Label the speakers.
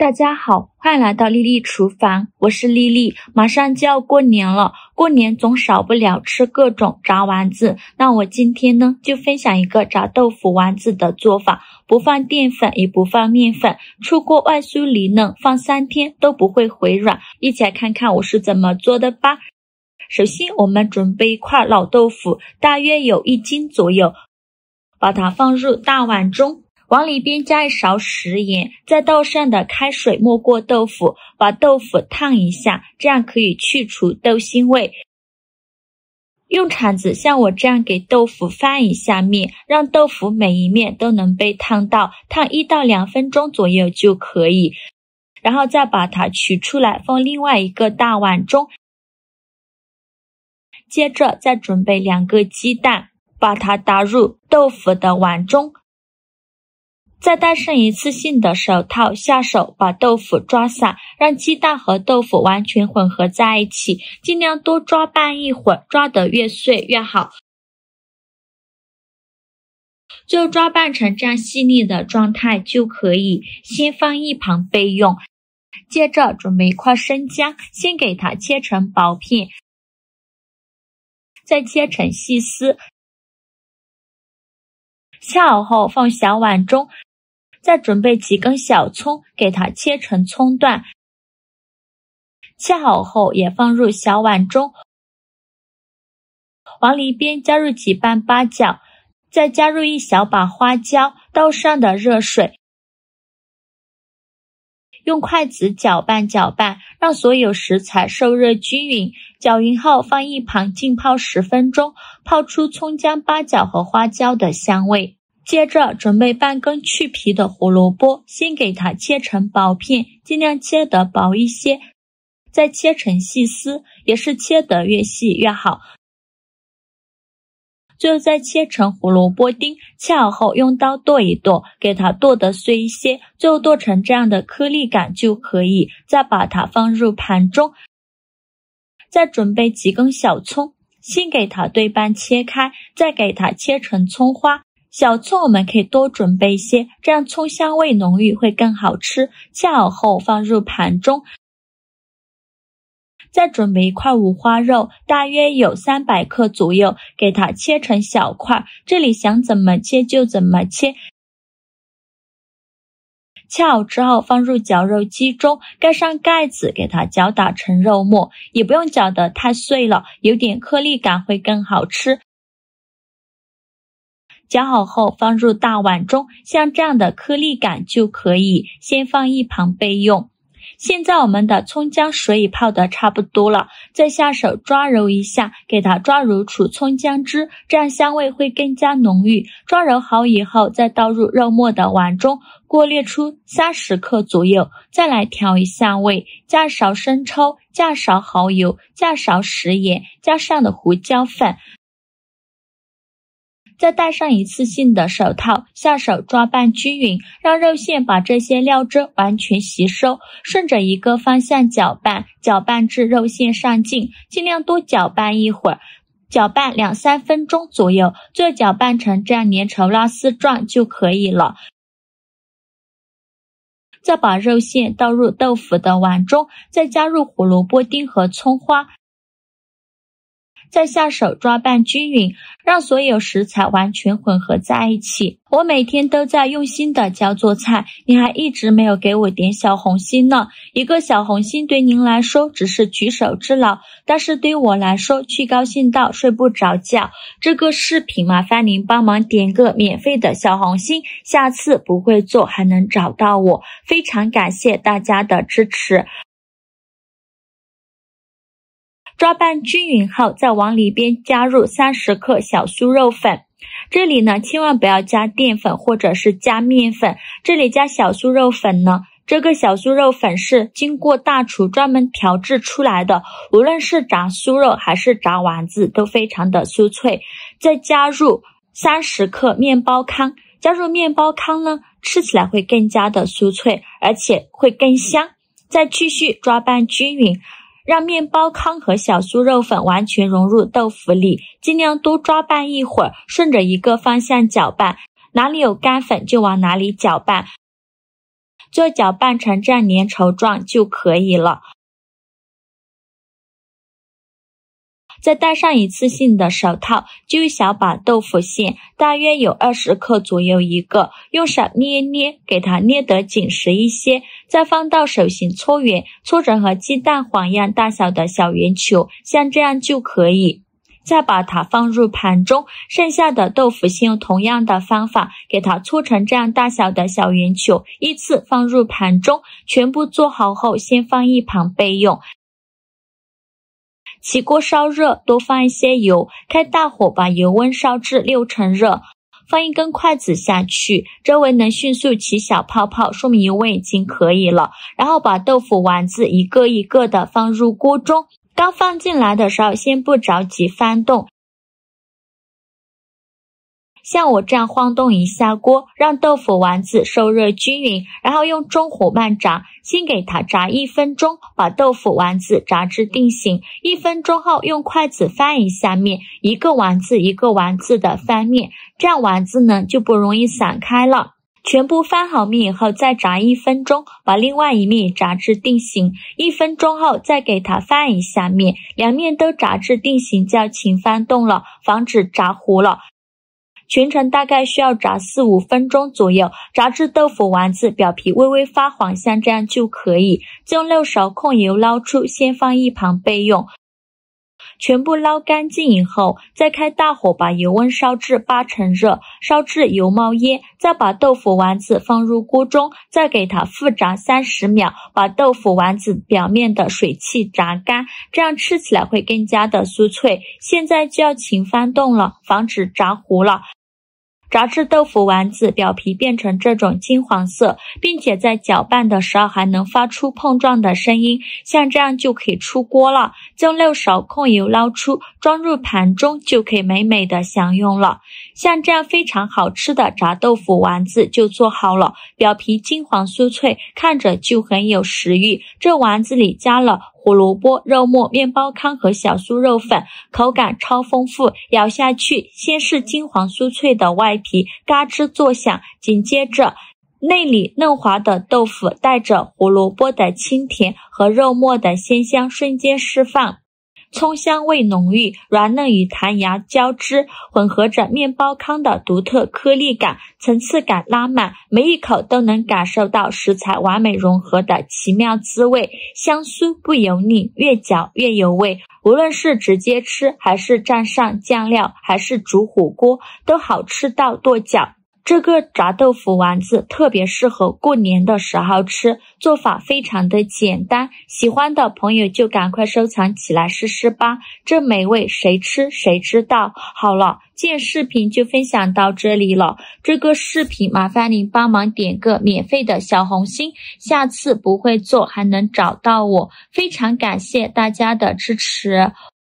Speaker 1: 大家好，欢迎来到丽丽厨房，我是丽丽。马上就要过年了，过年总少不了吃各种炸丸子。那我今天呢，就分享一个炸豆腐丸子的做法，不放淀粉，也不放面粉，出锅外酥里嫩，放3天都不会回软。一起来看看我是怎么做的吧。首先，我们准备一块老豆腐，大约有1斤左右，把它放入大碗中。往里边加1勺食盐，在倒上的开水没过豆腐，把豆腐烫一下，这样可以去除豆腥味。用铲子像我这样给豆腐翻一下面，让豆腐每一面都能被烫到，烫1到2分钟左右就可以。然后再把它取出来，放另外一个大碗中。接着再准备2个鸡蛋，把它打入豆腐的碗中。再戴上一次性的手套，下手把豆腐抓散，让鸡蛋和豆腐完全混合在一起，尽量多抓拌一会儿，抓得越碎越好。最后抓拌成这样细腻的状态就可以，先放一旁备用。接着准备一块生姜，先给它切成薄片，再切成细丝。切好后放小碗中。再准备几根小葱，给它切成葱段，切好后也放入小碗中。往里边加入几瓣八角，再加入1小把花椒，倒上的热水，用筷子搅拌搅拌，让所有食材受热均匀。搅匀后放一旁浸泡10分钟，泡出葱姜八角和花椒的香味。接着准备半根去皮的胡萝卜，先给它切成薄片，尽量切得薄一些，再切成细丝，也是切得越细越好。最后再切成胡萝卜丁，切好后用刀剁一剁，给它剁得碎一些，最后剁成这样的颗粒感就可以。再把它放入盘中，再准备几根小葱，先给它对半切开，再给它切成葱花。小葱我们可以多准备一些，这样葱香味浓郁会更好吃。切好后放入盘中。再准备一块五花肉，大约有300克左右，给它切成小块，这里想怎么切就怎么切。切好之后放入绞肉机中，盖上盖子，给它搅打成肉末，也不用搅得太碎了，有点颗粒感会更好吃。搅好后放入大碗中，像这样的颗粒感就可以，先放一旁备用。现在我们的葱姜水已泡得差不多了，再下手抓揉一下，给它抓揉出葱姜汁，这样香味会更加浓郁。抓揉好以后再倒入肉末的碗中，过滤出30克左右，再来调一下味，加勺生抽，加勺蚝油，加勺食盐，加上的胡椒粉。再戴上一次性的手套，下手抓拌均匀，让肉馅把这些料汁完全吸收，顺着一个方向搅拌，搅拌至肉馅上劲，尽量多搅拌一会儿，搅拌2-3分钟左右，最后搅拌成这样粘稠拉丝状就可以了。再把肉馅倒入豆腐的碗中，再加入胡萝卜丁和葱花，再下手抓拌均匀，让所有食材完全混合在一起。我每天都在用心的教做菜，你还一直没有给我点小红心呢。一个小红心对您来说只是举手之劳，但是对于我来说却高兴到睡不着觉。这个视频麻烦您帮忙点个免费的小红心，下次不会做还能找到我。非常感谢大家的支持。抓拌均匀后，再往里边加入30克小酥肉粉。这里呢，千万不要加淀粉或者是加面粉，这里加小酥肉粉呢，这个小酥肉粉是经过大厨专门调制出来的，无论是炸酥肉还是炸丸子都非常的酥脆。再加入30克面包糠，加入面包糠呢，吃起来会更加的酥脆，而且会更香。再继续抓拌均匀，让面包糠和小酥肉粉完全融入豆腐里，尽量多抓拌一会儿，顺着一个方向搅拌，哪里有干粉就往哪里搅拌。就搅拌成这样粘稠状就可以了。再戴上一次性的手套，揪一小把豆腐馅，大约有20克左右一个，用手捏捏，给它捏得紧实一些，再放到手心搓圆，搓成和鸡蛋黄一样大小的小圆球，像这样就可以。再把它放入盘中，剩下的豆腐馅用同样的方法给它搓成这样大小的小圆球，依次放入盘中，全部做好后先放一旁备用。起锅烧热，多放一些油，开大火把油温烧至6成热，放一根筷子下去，周围能迅速起小泡泡，说明油温已经可以了。然后把豆腐丸子一个一个的放入锅中，刚放进来的时候先不着急翻动，像我这样晃动一下锅，让豆腐丸子受热均匀，然后用中火慢炸，先给它炸1分钟，把豆腐丸子炸至定型。1分钟后用筷子翻一下面，一个丸子一个丸子的翻面，这样丸子呢就不容易散开了。全部翻好面以后再炸1分钟，把另外一面炸至定型。1分钟后再给它翻一下面，两面都炸至定型就要勤翻动了，防止炸糊了。全程大概需要炸4-5分钟左右，炸至豆腐丸子表皮微微发黄，像这样就可以。用6勺控油捞出，先放一旁备用。全部捞干净以后，再开大火把油温烧至8成热，烧至油冒烟，再把豆腐丸子放入锅中，再给它复炸30秒，把豆腐丸子表面的水汽炸干，这样吃起来会更加的酥脆。现在就要勤翻动了，防止炸糊了。炸至豆腐丸子表皮变成这种金黄色，并且在搅拌的时候还能发出碰撞的声音，像这样就可以出锅了。用6勺控油捞出，装入盘中就可以美美的享用了。像这样非常好吃的炸豆腐丸子就做好了，表皮金黄酥脆，看着就很有食欲。这丸子里加了胡萝卜、肉末、面包糠和小酥肉粉，口感超丰富，咬下去先是金黄酥脆的外皮嘎吱作响，紧接着内里嫩滑的豆腐带着胡萝卜的清甜和肉末的鲜香瞬间释放，葱香味浓郁，软嫩与弹牙交织，混合着面包糠的独特颗粒感，层次感拉满，每一口都能感受到食材完美融合的奇妙滋味，香酥不油腻，越嚼越有味。无论是直接吃，还是蘸上酱料，还是煮火锅，都好吃到跺脚。这个炸豆腐丸子特别适合过年的时候吃，做法非常的简单，喜欢的朋友就赶快收藏起来试试吧，这美味谁吃谁知道。好了，今天视频就分享到这里了，这个视频麻烦您帮忙点个免费的小红心，下次不会做还能找到我，非常感谢大家的支持。